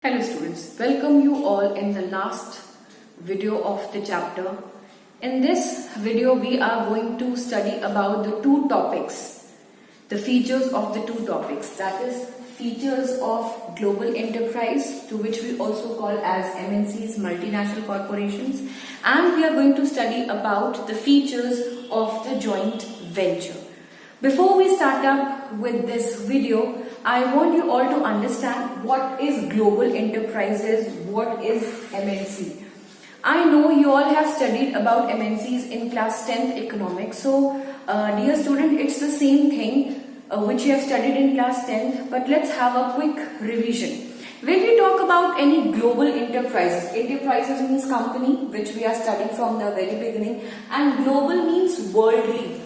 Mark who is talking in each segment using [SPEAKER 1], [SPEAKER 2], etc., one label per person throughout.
[SPEAKER 1] Hello students, welcome you all in the last video of the chapter. In this video we are going to study about the two topics, the features of the two topics, that is features of global enterprise, to which we also call as MNCs, multinational corporations, and we are going to study about the features of the joint venture. Before we start up with this video, I want you all to understand what is global enterprises, what is MNC. I know you all have studied about MNCs in class 10th economics. So dear student, it's the same thing which you have studied in class 10th, but let's have a quick revision. When we talk about any global enterprises means company, which we are studying from the very beginning, and global means worldly.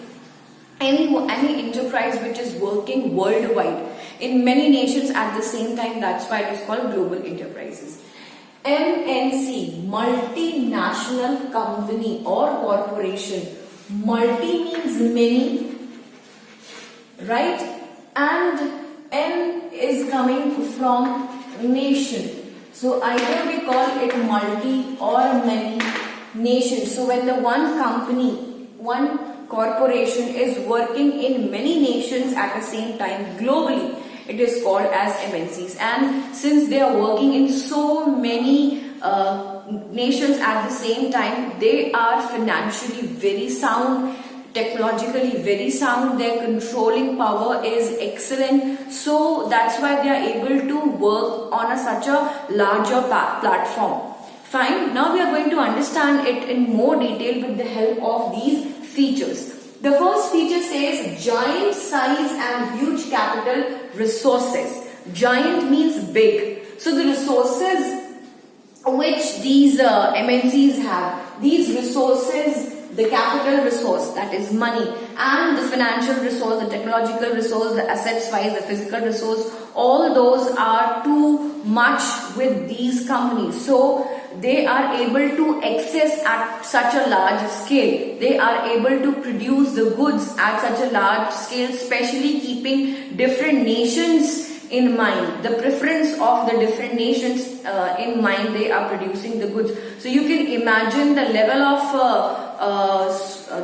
[SPEAKER 1] Any enterprise which is working worldwide in many nations at the same time, that's why it is called global enterprises. MNC, multinational company or corporation. Multi means many, right? And N is coming from nation. So either we call it multi or many nations. So when the one company, one corporation is working in many nations at the same time globally, it is called as MNCs. And since they are working in so many nations at the same time, they are financially very sound, technologically very sound, their controlling power is excellent, so that's why they are able to work on such a larger platform. Fine, now we are going to understand it in more detail with the help of these features. The first feature says giant size and huge capital resources. Giant means big. So the resources which these MNCs have, these resources, the capital resource, that is money, and the financial resource, the technological resource, the assets wise, the physical resource, all those are too much with these companies. So they are able to access at such a large scale. They are able to produce the goods at such a large scale, especially keeping different nations in mind, the preference of the different nations in mind. They are producing the goods. So you can imagine the level of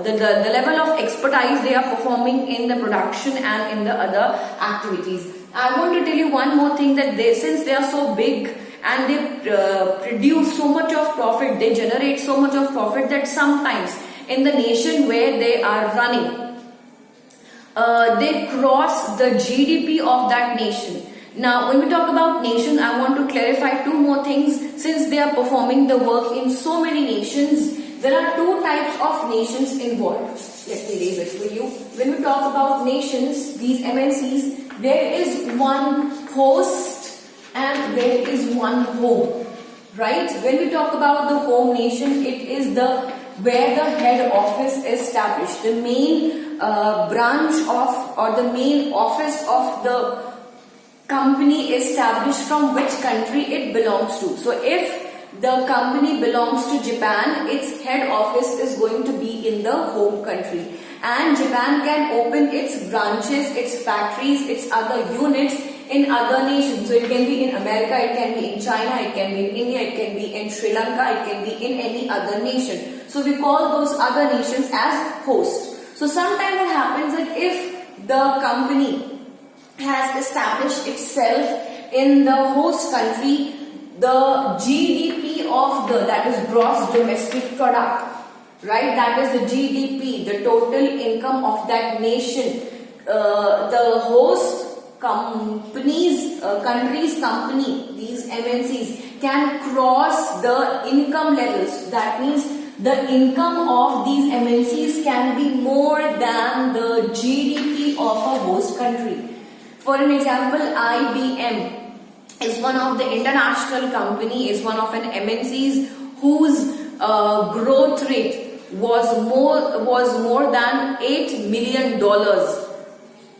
[SPEAKER 1] the level of expertise they are performing in the production and in the other activities. I want to tell you one more thing, that since they are so big and they produce so much of profit, they generate so much of profit that sometimes in the nation where they are running, they cross the GDP of that nation. Now when we talk about nation, I want to clarify two more things. Since they are performing the work in so many nations, there are two types of nations involved. Let me raise it for you. When we talk about nations, these MNCs, there is one host and there is one home, right? When we talk about the home nation, it is where the head office is established, the main branch of, or the main office of the company is established from which country it belongs to. So if the company belongs to Japan, its head office is going to be in the home country, and Japan can open its branches, its factories, its other units in other nations. So it can be in America, it can be in China, it can be in India, it can be in Sri Lanka, it can be in any other nation. So we call those other nations as hosts. So sometimes what happens that if the company has established itself in the host country, the GDP of that is gross domestic product, right? That is the GDP, the total income of that nation. The host country's company, these MNCs, can cross the income levels. That means the income of these MNCs can be more than the GDP of a host country. For an example, IBM is one of the international company, is one of an MNCs whose growth rate was more than $8 million,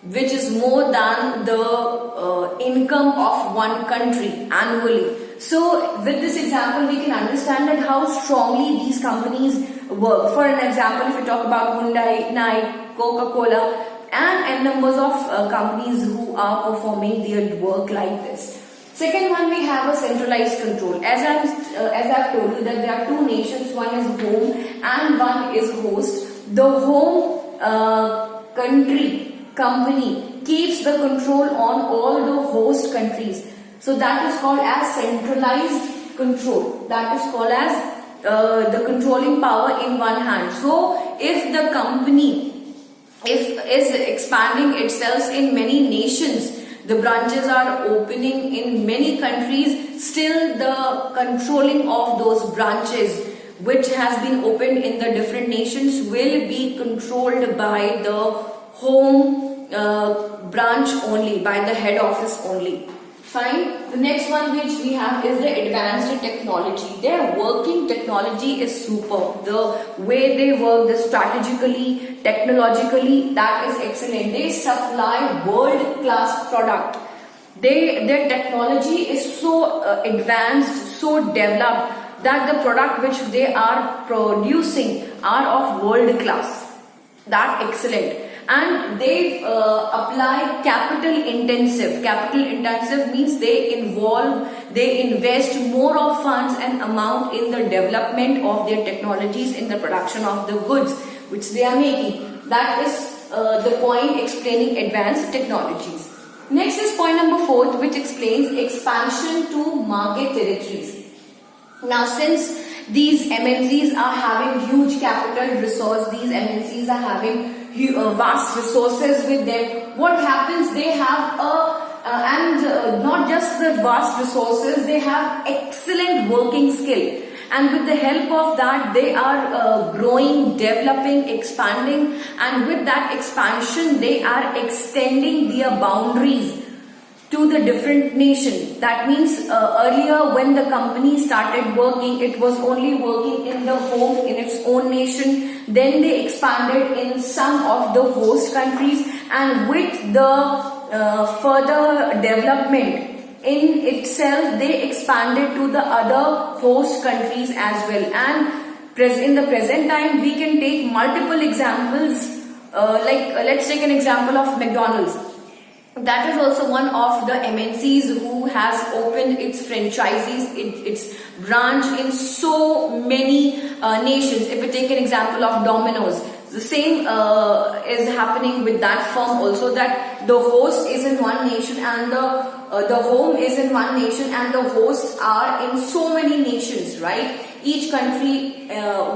[SPEAKER 1] which is more than the income of one country annually. So with this example, we can understand that how strongly these companies work. For an example, if we talk about Hyundai, Nike, Coca-Cola, and numbers of companies who are performing their work like this. Second one, we have a centralized control. As I've told you that there are two nations, one is home and one is host. The home company keeps the control on all the host countries. So that is called as centralized control. That is called as the controlling power in one hand. So if the company is expanding itself in many nations, the branches are opening in many countries, still the controlling of those branches which has been opened in the different nations will be controlled by the home branch only, by the head office only. Fine. The next one which we have is the advanced technology. Their working technology is superb. The way they work, the strategically, technologically, that is excellent. They supply world-class product. Their technology is so advanced, so developed that the product which they are producing are of world class. That excellent. And they apply capital intensive. Capital intensive means they invest more of funds and amount in the development of their technologies, in the production of the goods which they are making. That is the point explaining advanced technologies. Next is point number 4, which explains expansion to market territories. Now, since these MNCs are having huge capital resource, these MNCs are having vast resources with them, what happens, they have not just the vast resources, they have excellent working skill, and with the help of that they are growing, developing, expanding, and with that expansion they are extending their boundaries to the different nation. That means earlier when the company started working, it was only working in the home, in its own nation. Then they expanded in some of the host countries, and with the further development in itself, they expanded to the other host countries as well. And in the present time, we can take multiple examples. Let's take an example of McDonald's. That is also one of the MNCs who has opened its franchises, its branch in so many nations. If we take an example of Domino's, the same is happening with that firm also, that the host is in one nation and the home is in one nation and the hosts are in so many nations, right? Each country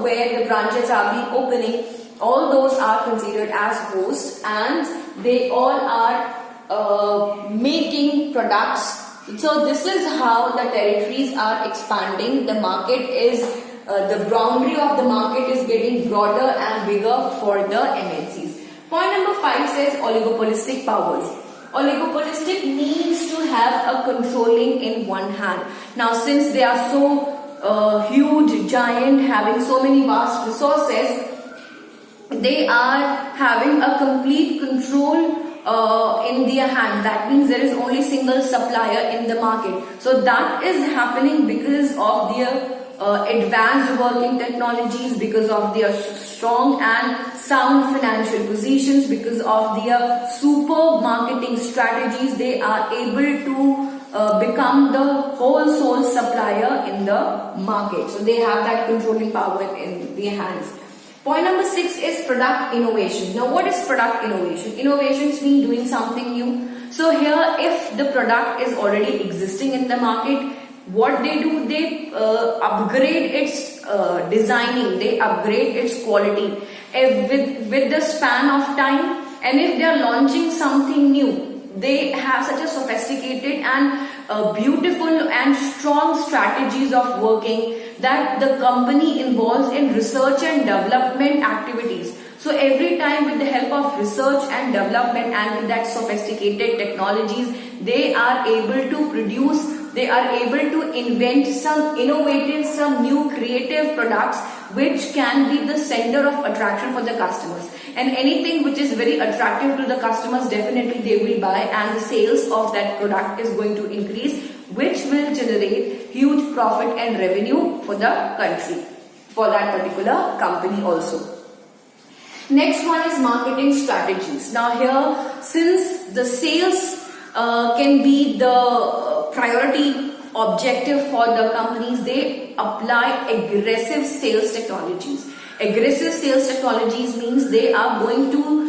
[SPEAKER 1] where the branches are being opening, all those are considered as hosts, and they all are making products. So this is how the territories are expanding. The market is the boundary of the market is getting broader and bigger for the MNCs. Point number 5 says oligopolistic powers. Oligopolistic means to have a controlling in one hand. Now, since they are so huge, giant, having so many vast resources, they are having a complete control in their hand. That means there is only single supplier in the market. So that is happening because of their advanced working technologies, because of their strong and sound financial positions, because of their super marketing strategies. They are able to become the whole sole supplier in the market. So they have that controlling power in their hands. Point number 6 is product innovation. Now, what is product innovation? Innovations mean doing something new. So here, if the product is already existing in the market, what they do, they upgrade its designing, they upgrade its quality with the span of time. And if they are launching something new, they have such a sophisticated and beautiful and strong strategies of working that the company involves in research and development activities. So every time, with the help of research and development and with that sophisticated technologies, they are able to produce, they are able to invent some innovative, some new creative products which can be the center of attraction for the customers. And anything which is very attractive to the customers, definitely they will buy, and the sales of that product is going to increase, which will generate huge profit and revenue for the country, for that particular company also. Next one is marketing strategies. Now here, since the sales can be the priority objective for the companies, they apply aggressive sales technologies. Aggressive sales technologies means they are going to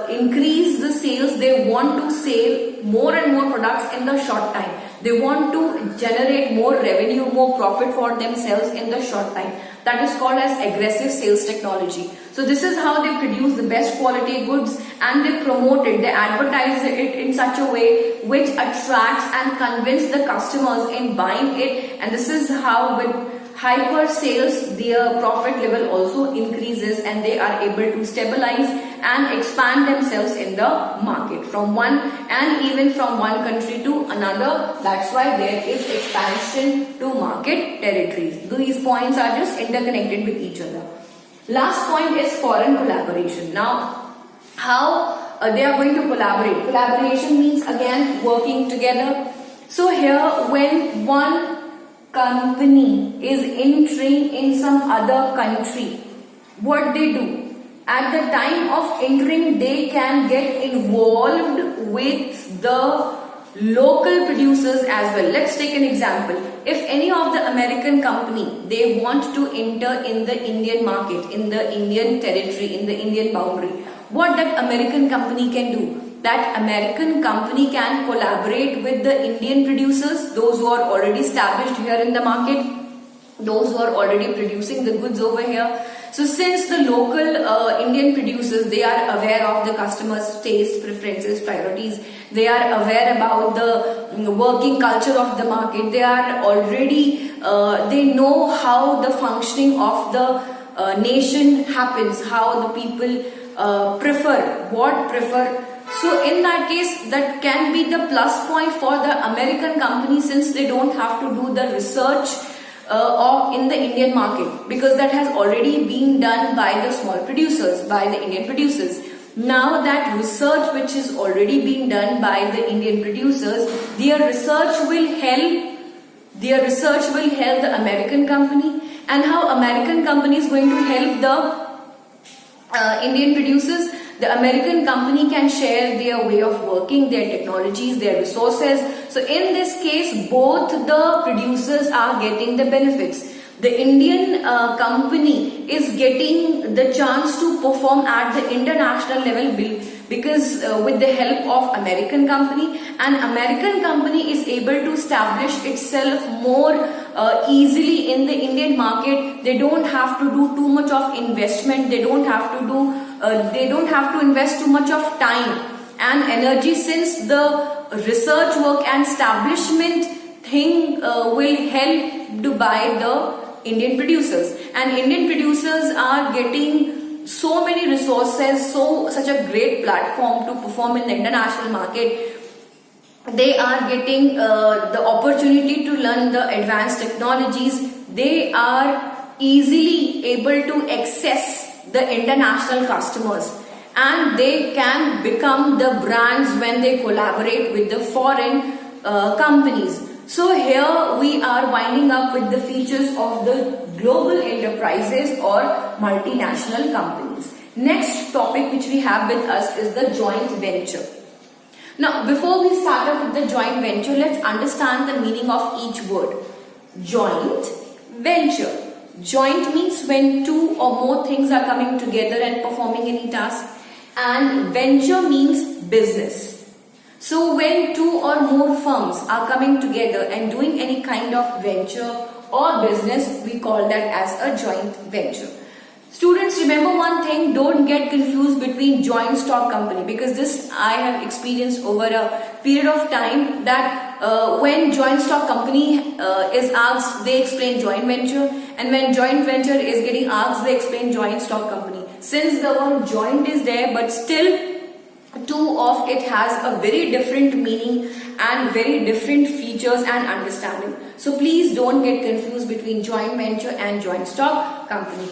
[SPEAKER 1] increase the sales. They want to sell more and more products in the short time. They want to generate more revenue, more profit for themselves in the short time. That is called as aggressive sales technology. So this is how they produce the best quality goods and they promote it, they advertise it in such a way which attracts and convince the customers in buying it. And this is how with hyper sales their profit level also increases and they are able to stabilize and expand themselves in the market from one and even from one country to another. That's why there is expansion to market territories. These points are just interconnected with each other. Last point is foreign collaboration. Now, how they are going to collaborate? Collaboration means again working together. So here when one company is entering in some other country, what they do? At the time of entering, they can get involved with the local producers as well. Let's take an example. If any of the American company, they want to enter in the Indian market, in the Indian territory, in the Indian boundary, what that American company can do? That American company can collaborate with the Indian producers, those who are already established here in the market, those who are already producing the goods over here. So since the local Indian producers, they are aware of the customers' taste, preferences, priorities, they are aware about the working culture of the market, they are already, they know how the functioning of the nation happens, how the people prefer. So in that case, that can be the plus point for the American company since they don't have to do the research in the Indian market, because that has already been done by the small producers, by the Indian producers. Now that research which is already being done by the Indian producers, their research will help the American company. And how American company is going to help the Indian producers? The American company can share their way of working, their technologies, their resources. So in this case, both the producers are getting the benefits. The Indian company is getting the chance to perform at the international level because with the help of American company, and American company is able to establish itself more easily in the Indian market. They don't have to do too much of investment. They don't have to invest too much of time and energy, since the research work and establishment thing will help by the Indian producers, and Indian producers are getting so many resources, such a great platform to perform in the international market. They are getting the opportunity to learn the advanced technologies. They are easily able to access the international customers, and they can become the brands when they collaborate with the foreign companies. So here we are winding up with the features of the global enterprises or multinational companies. Next topic which we have with us is the joint venture. Now, before we start up with the joint venture, let's understand the meaning of each word. Joint venture. Joint means when two or more things are coming together and performing any task, and venture means business. So when two or more firms are coming together and doing any kind of venture or business, we call that as a joint venture. Students, remember one thing, don't get confused between joint stock company, because this I have experienced over a period of time that when joint stock company is asked, they explain joint venture, and when joint venture is getting asked, they explain joint stock company. Since the word joint is there, but still two of it has a very different meaning and very different features and understanding. So please don't get confused between joint venture and joint stock company.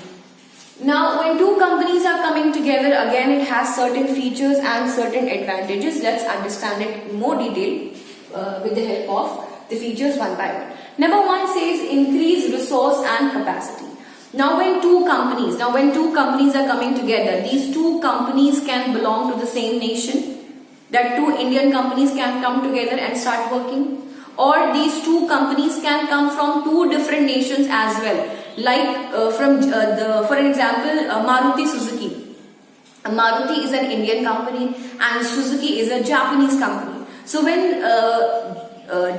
[SPEAKER 1] Now, when two companies are coming together, again it has certain features and certain advantages. Let's understand it in more detail with the help of the features one by one. Number one says increase resource and capacity. Now when two companies are coming together, these two companies can belong to the same nation. That two Indian companies can come together and start working, or these two companies can come from two different nations as well. Like for example, Maruti Suzuki. Maruti is an Indian company and Suzuki is a Japanese company. So when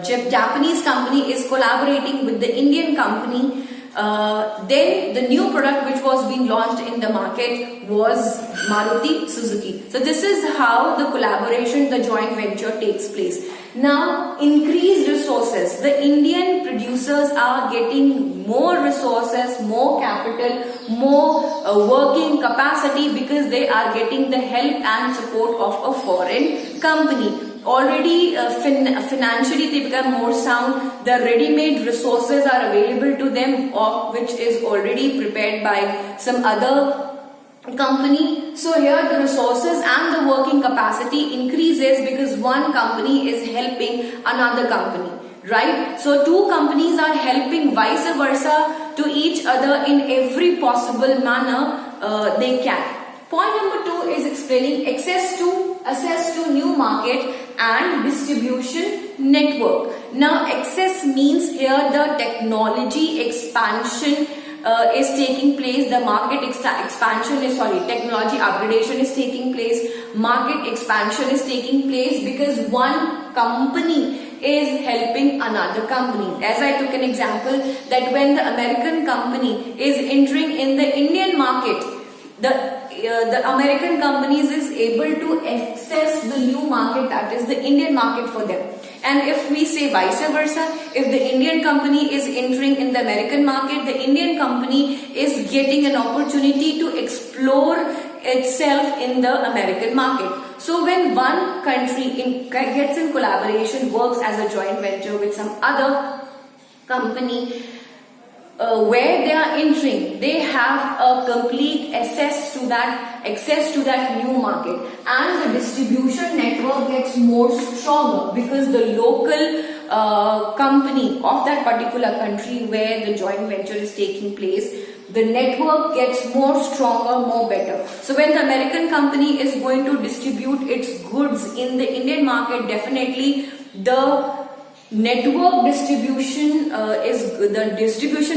[SPEAKER 1] Japanese company is collaborating with the Indian company, then the new product which was being launched in the market was Maruti Suzuki. So this is how the collaboration, the joint venture takes place. Now, increased resources. The Indian producers are getting more resources, more capital, more working capacity because they are getting the help and support of a foreign company. Already financially they become more sound. The ready-made resources are available to them, which is already prepared by some other company. So here the resources and the working capacity increases because one company is helping another company, right? So two companies are helping vice versa to each other in every possible manner they can. Point number 2 is explaining access to new market and distribution network. Now access means here the technology expansion is taking place, the market technology upgradation is taking place, market expansion is taking place because one company is helping another company. As I took an example that when the American company is entering in the Indian market, the American companies is able to access the new market, that is the Indian market for them. And if we say vice versa, if the Indian company is entering in the American market, the Indian company is getting an opportunity to explore itself in the American market. So when one country gets in collaboration, works as a joint venture with some other company, where they are entering, they have a complete access to that new market, and the distribution network gets more stronger because the local company of that particular country where the joint venture is taking place, the network gets more stronger, more better. So when the American company is going to distribute its goods in the Indian market, definitely the distribution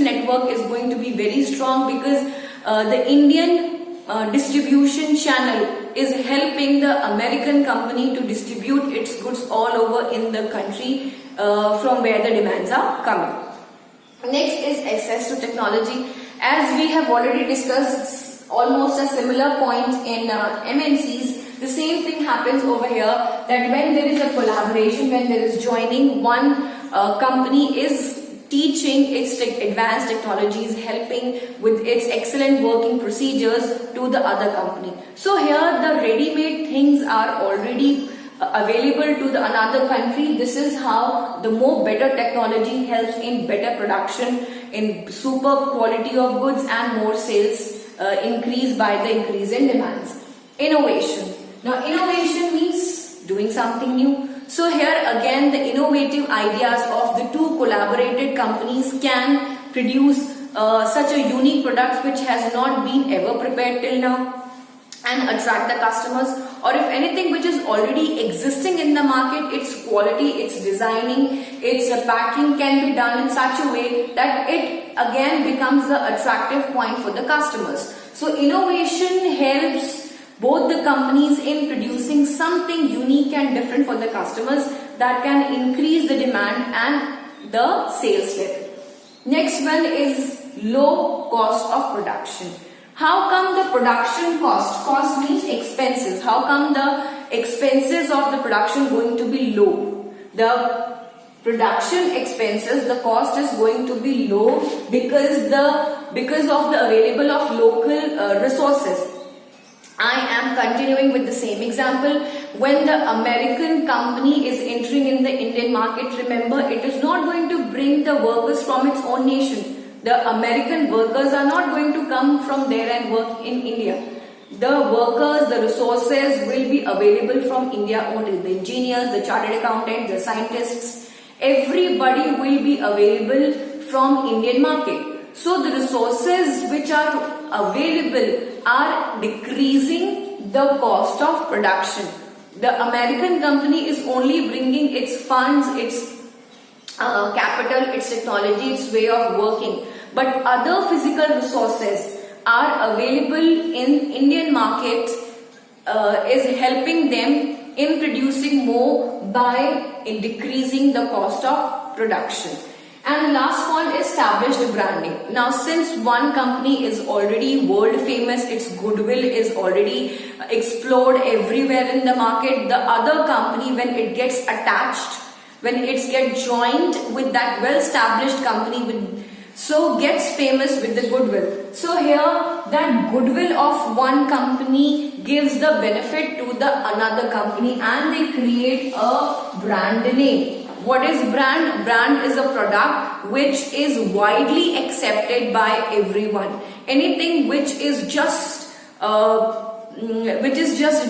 [SPEAKER 1] network is going to be very strong because the Indian distribution channel is helping the American company to distribute its goods all over in the country from where the demands are coming. Next is access to technology. As we have already discussed almost a similar point in MNCs, the same thing happens over here, that when there is a collaboration, when there is joining, one company is teaching its advanced technologies, helping with its excellent working procedures to the other company. So here the ready-made things are already available to the another country. This is how the more better technology helps in better production, in super quality of goods, and more sales increase by the increase in demands. Innovation. Now innovation means doing something new. So here again the innovative ideas of the two collaborated companies can produce such a unique product which has not been ever prepared till now and attract the customers, or if anything which is already existing in the market, its quality, its designing, its packing can be done in such a way that it again becomes the attractive point for the customers. So innovation helps both the companies in producing something unique and different for the customers that can increase the demand and the sales level. Next one is low cost of production. How come the production cost means expenses, how come the expenses of the production going to be low? The production expenses, the cost is going to be low because of the available of local resources. I am continuing with the same example. When the American company is entering in the Indian market, remember, it is not going to bring the workers from its own nation. The American workers are not going to come from there and work in India. The workers, the resources will be available from India only. The engineers, the chartered accountants, the scientists, everybody will be available from Indian market. So the resources which are available are decreasing the cost of production. The American company is only bringing its funds, its capital, its technology, its way of working, but other physical resources are available in Indian market, is helping them in producing more by decreasing the cost of production. And the last point is established branding. Now, since one company is already world famous, its goodwill is already explored everywhere in the market, the other company, when it gets attached, when it gets joined with that well-established company, so gets famous with the goodwill. So here, that goodwill of one company gives the benefit to the another company, and they create a brand name. What is brand? Brand is a product which is widely accepted by everyone. Anything which is just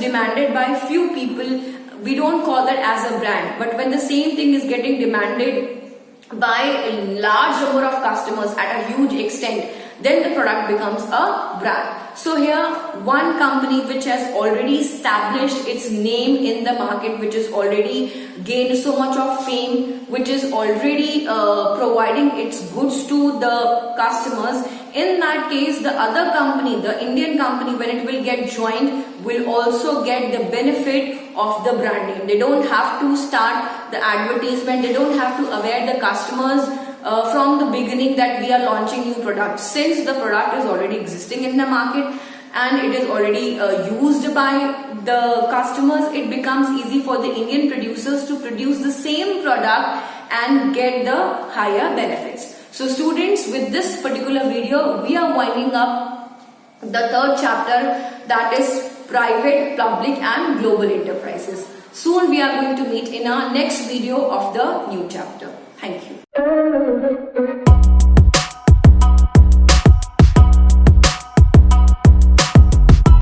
[SPEAKER 1] demanded by few people, we don't call that as a brand. But when the same thing is getting demanded by a large number of customers at a huge extent, then the product becomes a brand. So here, one company which has already established its name in the market, which has already gained so much of fame, which is already providing its goods to the customers, in that case, the other company, the Indian company, when it will get joined, will also get the benefit of the branding. They don't have to start the advertisement, they don't have to aware the customers from the beginning that we are launching new products. Since the product is already existing in the market and it is already used by the customers, it becomes easy for the Indian producers to produce the same product and get the higher benefits. So students, with this particular video, we are winding up the third chapter, that is private, public and global enterprises. Soon we are going to meet in our next video of the new chapter. Thank you.